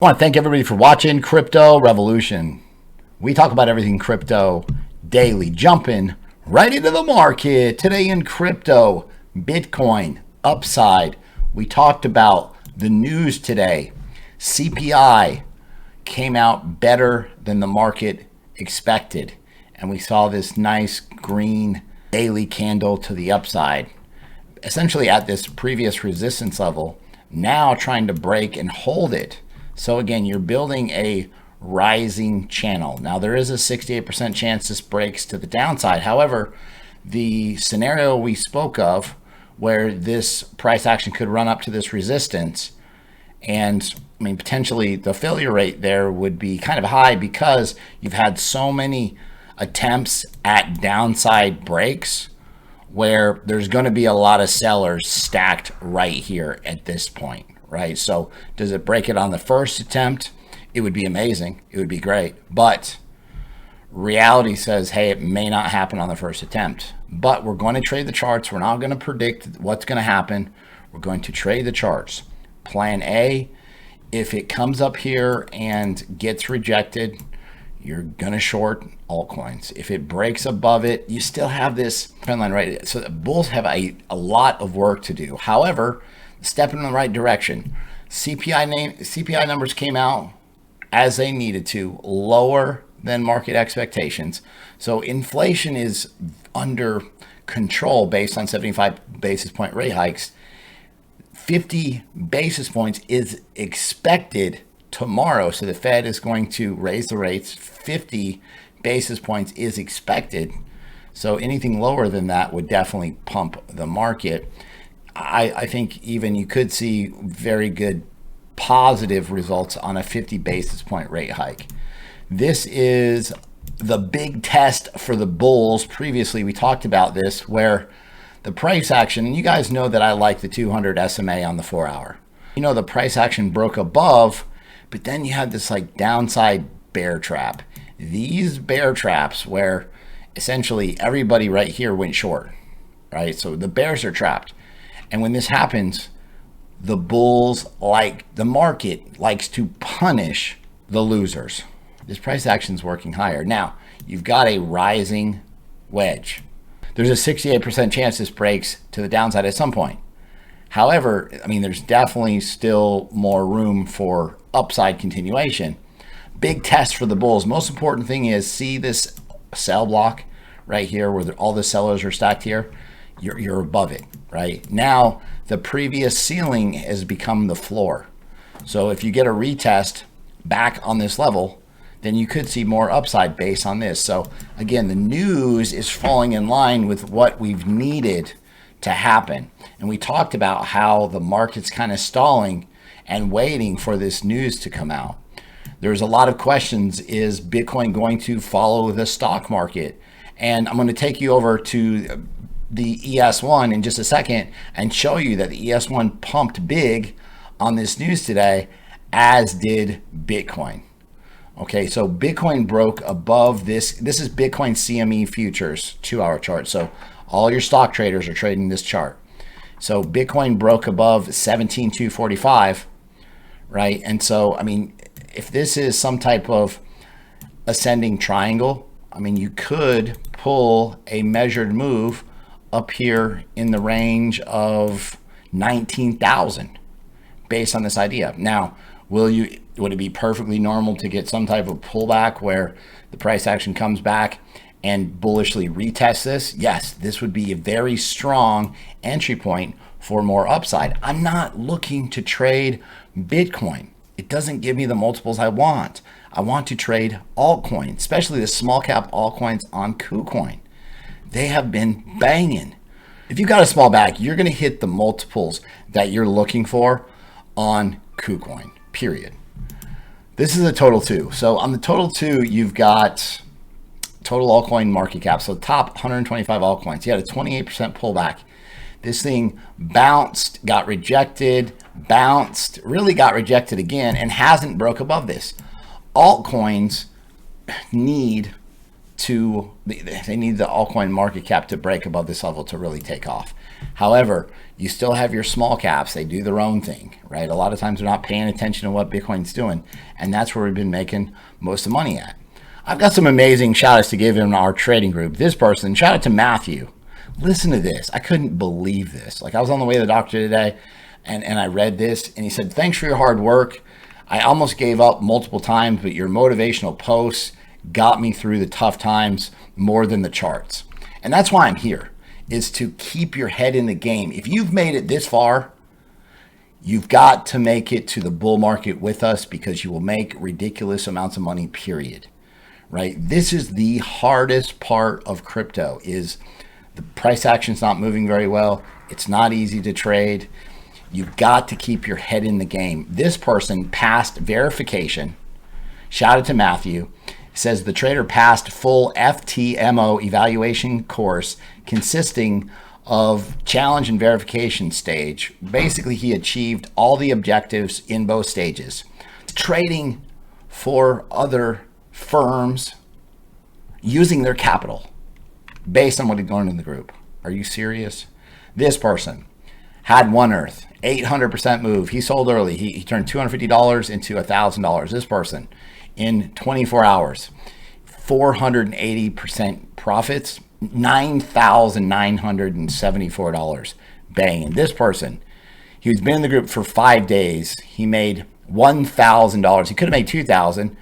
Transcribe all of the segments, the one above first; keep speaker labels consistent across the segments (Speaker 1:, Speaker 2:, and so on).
Speaker 1: I want to thank everybody for watching Crypto Revolution. We talk about everything crypto daily, jumping right into the market. Today in crypto, Bitcoin, upside. We talked about the news today. CPI came out better than the market expected. And we saw this nice green daily candle to the upside, essentially at this previous resistance level, now trying to break and hold it. So again, you're building a rising channel. Now there is a 68% chance this breaks to the downside. However, the scenario we spoke of where this price action could run up to this resistance, and I mean, potentially the failure rate there would be kind of high because you've had so many attempts at downside breaks where there's going to be a lot of sellers stacked right here at this point. Right? So does it break it on the first attempt? It would be amazing. It would be great. But reality says, hey, it may not happen on the first attempt. But we're going to trade the charts. We're not going to predict what's going to happen. We're going to trade the charts. Plan A, if it comes up here and gets rejected, you're going to short altcoins. If it breaks above it, you still have this trend line, right? So the bulls have a lot of work to do. However, stepping in the right direction. CPI numbers came out as they needed to, lower than market expectations. So inflation is under control based on 75 basis point rate hikes. 50 basis points is expected tomorrow. So the Fed is going to raise the rates. 50 basis points is expected. So anything lower than that would definitely pump the market. I think even you could see very good positive results on a 50 basis point rate hike. This is the big test for the bulls. Previously, we talked about this where the price action, and you guys know that I like the 200 SMA on the 4 hour. You know, the price action broke above, but then you had this like downside bear trap. These bear traps where essentially everybody right here went short, right? So the bears are trapped. And when this happens, the bulls, like the market, likes to punish the losers. This price action is working higher. Now, you've got a rising wedge. There's a 68% chance this breaks to the downside at some point. However, I mean, there's definitely still more room for upside continuation. Big test for the bulls. Most important thing is see this sell block right here where all the sellers are stacked here. You're above it, right? Now, the previous ceiling has become the floor. So if you get a retest back on this level, then you could see more upside based on this. So again, the news is falling in line with what we've needed to happen. And we talked about how the market's kind of stalling and waiting for this news to come out. There's a lot of questions. Is Bitcoin going to follow the stock market? And I'm going to take you over to the ES1 in just a second and show you that the ES1 pumped big on this news today, as did Bitcoin. Okay, so Bitcoin broke above this. This is Bitcoin CME futures 2 hour chart. So all your stock traders are trading this chart. So Bitcoin broke above 17,245, right? And so, I mean, if this is some type of ascending triangle, I mean, you could pull a measured move up here in the range of 19,000 based on this idea. Now, would it be perfectly normal to get some type of pullback where the price action comes back and bullishly retest this? Yes, this would be a very strong entry point for more upside. I'm not looking to trade Bitcoin. It doesn't give me the multiples I want. I want to trade altcoins, especially the small cap altcoins on Kucoin. They have been banging. If you've got a small bag, you're going to hit the multiples that you're looking for on Kucoin, period. This is a total two. So on the total two, you've got total altcoin market cap. So top 125 altcoins. You had a 28% pullback. This thing bounced, got rejected, bounced, really got rejected again, and hasn't broke above this. Altcoins need the altcoin market cap to break above this level to really take off. However, you still have your small caps. They do their own thing, right? A lot of times they're not paying attention to what Bitcoin's doing. And that's where we've been making most of the money at. I've got some amazing shout outs to give in our trading group. This person, shout out to Matthew. Listen to this. I couldn't believe this. Like, I was on the way to the doctor today and I read this and he said, thanks for your hard work. I almost gave up multiple times, but your motivational posts got me through the tough times more than the charts. And that's why I'm here, is to keep your head in the game. If you've made it this far, you've got to make it to the bull market with us, because you will make ridiculous amounts of money, period. Right? This is the hardest part of crypto, is the price action's not moving very well. It's not easy to trade. You've got to keep your head in the game. This person passed verification. Shout out to Matthew. Says the trader passed full FTMO evaluation course consisting of challenge and verification stage. Basically, he achieved all the objectives in both stages. Trading for other firms using their capital based on what he'd learned in the group. Are you serious? This person had One Earth, 800% move. He sold early. He turned $250 into $1,000. This person, in 24 hours, 480% profits, $9,974. Bang. And this person, he's been in the group for 5 days. He made $1,000. He could have made $2,000.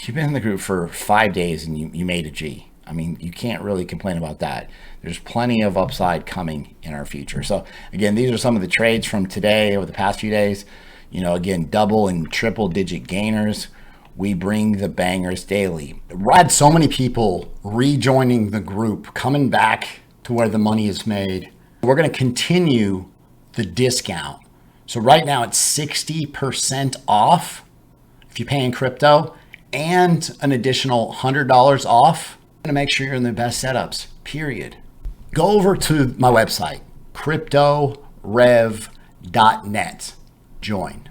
Speaker 1: You've been in the group for 5 days and you made a G. I mean, you can't really complain about that. There's plenty of upside coming in our future. So again, these are some of the trades from today over the past few days. You know, again, double and triple digit gainers. We bring the bangers daily. I had so many people rejoining the group, coming back to where the money is made. We're going to continue the discount. So right now it's 60% off if you pay in crypto, and an additional $100 off. I'm going to make sure you're in the best setups, period. Go over to my website, cryptorev.net. Join.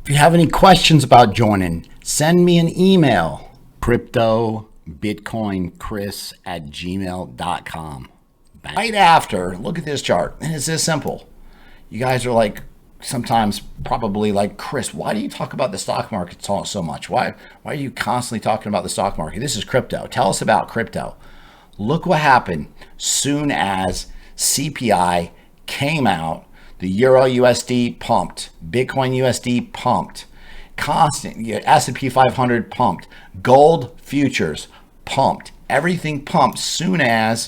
Speaker 1: If you have any questions about joining, send me an email, cryptobitcoinchris@gmail.com. Right after, look at this chart, and it's this simple. You guys are like, sometimes probably like, Chris, why do you talk about the stock market so much? Why are you constantly talking about the stock market? This is crypto. Tell us about crypto. Look what happened soon as CPI came out. The Euro USD pumped, Bitcoin USD pumped, constant S&P 500 pumped, gold futures pumped. Everything pumped soon as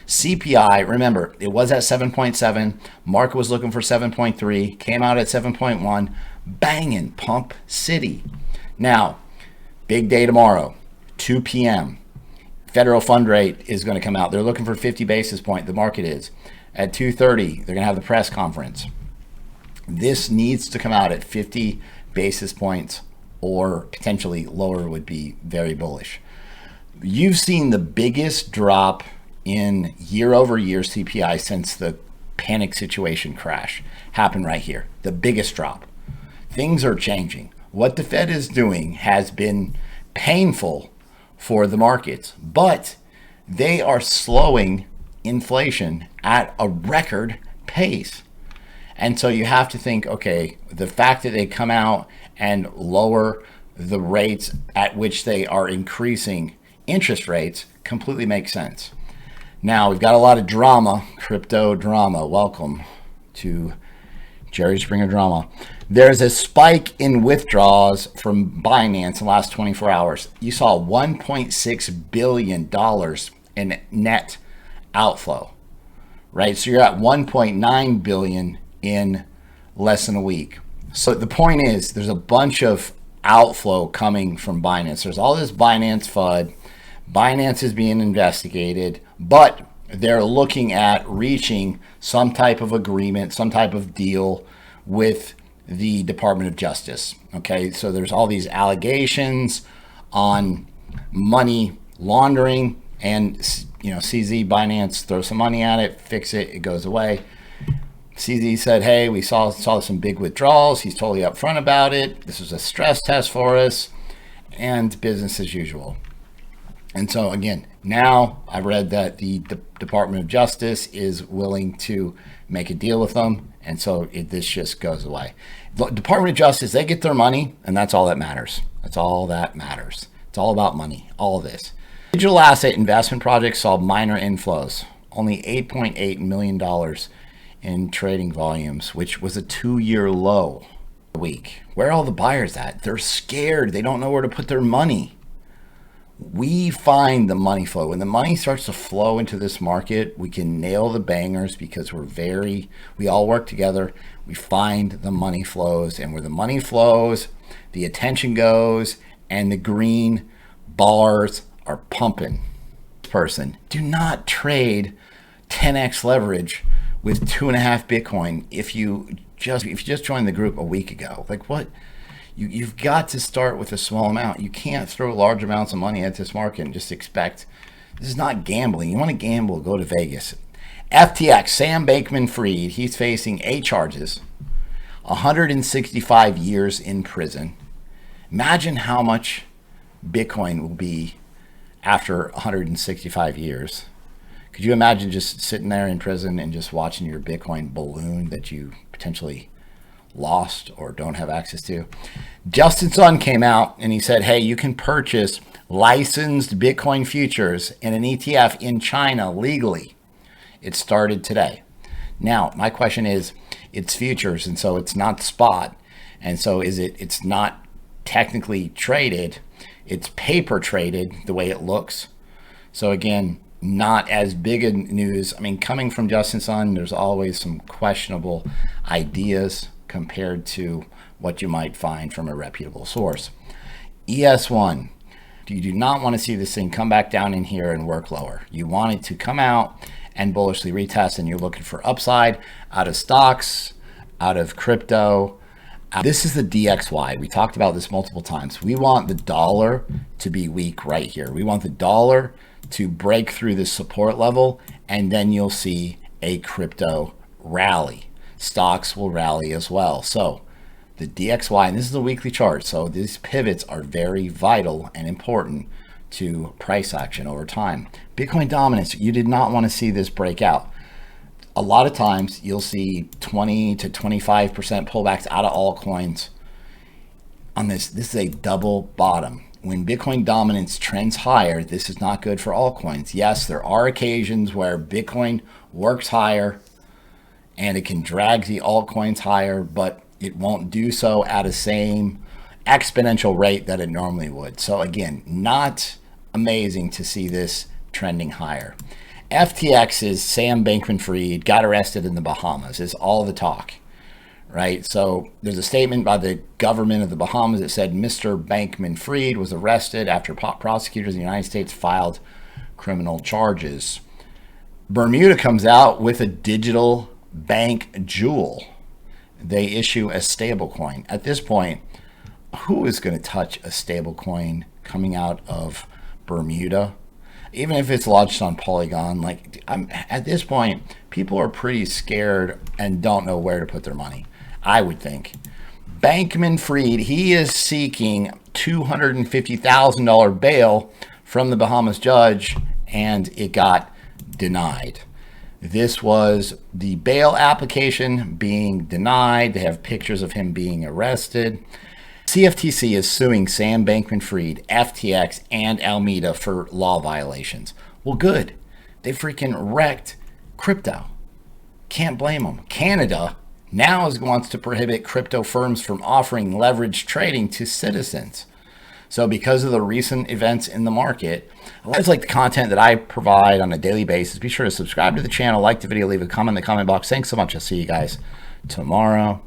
Speaker 1: CPI, remember, it was at 7.7, market was looking for 7.3, came out at 7.1, banging, pump city. Now, big day tomorrow, 2 p.m., federal fund rate is going to come out. They're looking for 50 basis point, the market is. At 2:30, they're going to have the press conference. This needs to come out at 50 basis points, or potentially lower would be very bullish. You've seen the biggest drop in year over year CPI since the panic situation crash happened right here. The biggest drop. Things are changing. What the Fed is doing has been painful for the markets, but they are slowing inflation at a record pace. And so you have to think, okay, the fact that they come out and lower the rates at which they are increasing interest rates completely makes sense. Now, we've got a lot of drama, crypto drama. Welcome to Jerry Springer drama. There's a spike in withdrawals from Binance in the last 24 hours. You saw $1.6 billion in net outflow, right? So you're at 1.9 billion in less than a week. So the point is, there's a bunch of outflow coming from Binance. There's all this Binance FUD. Binance is being investigated, but they're looking at reaching some type of agreement, some type of deal with the Department of Justice. Okay, so there's all these allegations on money laundering, and CZ Binance throws some money at it, fix it, it goes away. CZ said, hey, we saw some big withdrawals. He's totally upfront about it. This was a stress test for us, and business as usual. And so again, Now, I read that the Department of Justice is willing to make a deal with them, and so this just goes away. The Department of Justice, they get their money, and that's all that matters. That's all that matters. It's all about money, all of this. Digital asset investment projects saw minor inflows, only $8.8 million in trading volumes, which was a 2-year low a week. Where are all the buyers at? They're scared. They don't know where to put their money. We find the money flow. When the money starts to flow into this market, we can nail the bangers because we all work together. We find the money flows, and where the money flows, the attention goes, and the green bars are pumping. Person, do not trade 10x leverage with 2.5 Bitcoin if you just joined the group a week ago. Like what? You've got to start with a small amount. You can't throw large amounts of money at this market and just expect. This is not gambling. You want to gamble, go to Vegas. FTX, Sam Bankman-Fried, he's facing 8 charges, 165 years in prison. Imagine how much Bitcoin will be after 165 years. Could you imagine just sitting there in prison and just watching your Bitcoin balloon that you potentially lost or don't have access to? Justin Sun came out and he said, hey, you can purchase licensed Bitcoin futures in an ETF in China legally. It started today. Now, my question is, it's futures, and so it's not spot. And so it's not technically traded. It's paper traded the way it looks. So again, not as big a news. I mean, coming from Justin Sun, there's always some questionable ideas compared to what you might find from a reputable source. ES1, you do not want to see this thing come back down in here and work lower. You want it to come out and bullishly retest, and you're looking for upside out of stocks, out of crypto. This is the DXY. We talked about this multiple times. We want the dollar to be weak right here. We want the dollar to break through this support level, and then you'll see a crypto rally. Stocks will rally as well. So the DXY, and this is a weekly chart, so these pivots are very vital and important to price action over time. Bitcoin dominance, you did not want to see this break out. A lot of times you'll see 20 to 25% pullbacks out of altcoins on this. This is a double bottom. When Bitcoin dominance trends higher, this is not good for altcoins. Yes, there are occasions where Bitcoin works higher and it can drag the altcoins higher, but it won't do so at a same exponential rate that it normally would. So again, not amazing to see this trending higher. FTX's Sam Bankman-Fried got arrested in the Bahamas is all the talk, right? So there's a statement by the government of the Bahamas that said Mr. Bankman-Fried was arrested after prosecutors in the United States filed criminal charges. Bermuda comes out with a digital bank jewel. They issue a stable coin. At this point, who is going to touch a stable coin coming out of Bermuda? Even if it's lodged on Polygon, at this point, people are pretty scared and don't know where to put their money, I would think. Bankman-Fried, he is seeking $250,000 bail from the Bahamas judge, and it got denied. This was the bail application being denied. They have pictures of him being arrested. CFTC is suing Sam Bankman-Fried, FTX, and Alameda for law violations. Well, good. They freaking wrecked crypto. Can't blame them. Canada now wants to prohibit crypto firms from offering leveraged trading to citizens. So because of the recent events in the market, I always like the content that I provide on a daily basis. Be sure to subscribe to the channel, like the video, leave a comment in the comment box. Thanks so much. I'll see you guys tomorrow.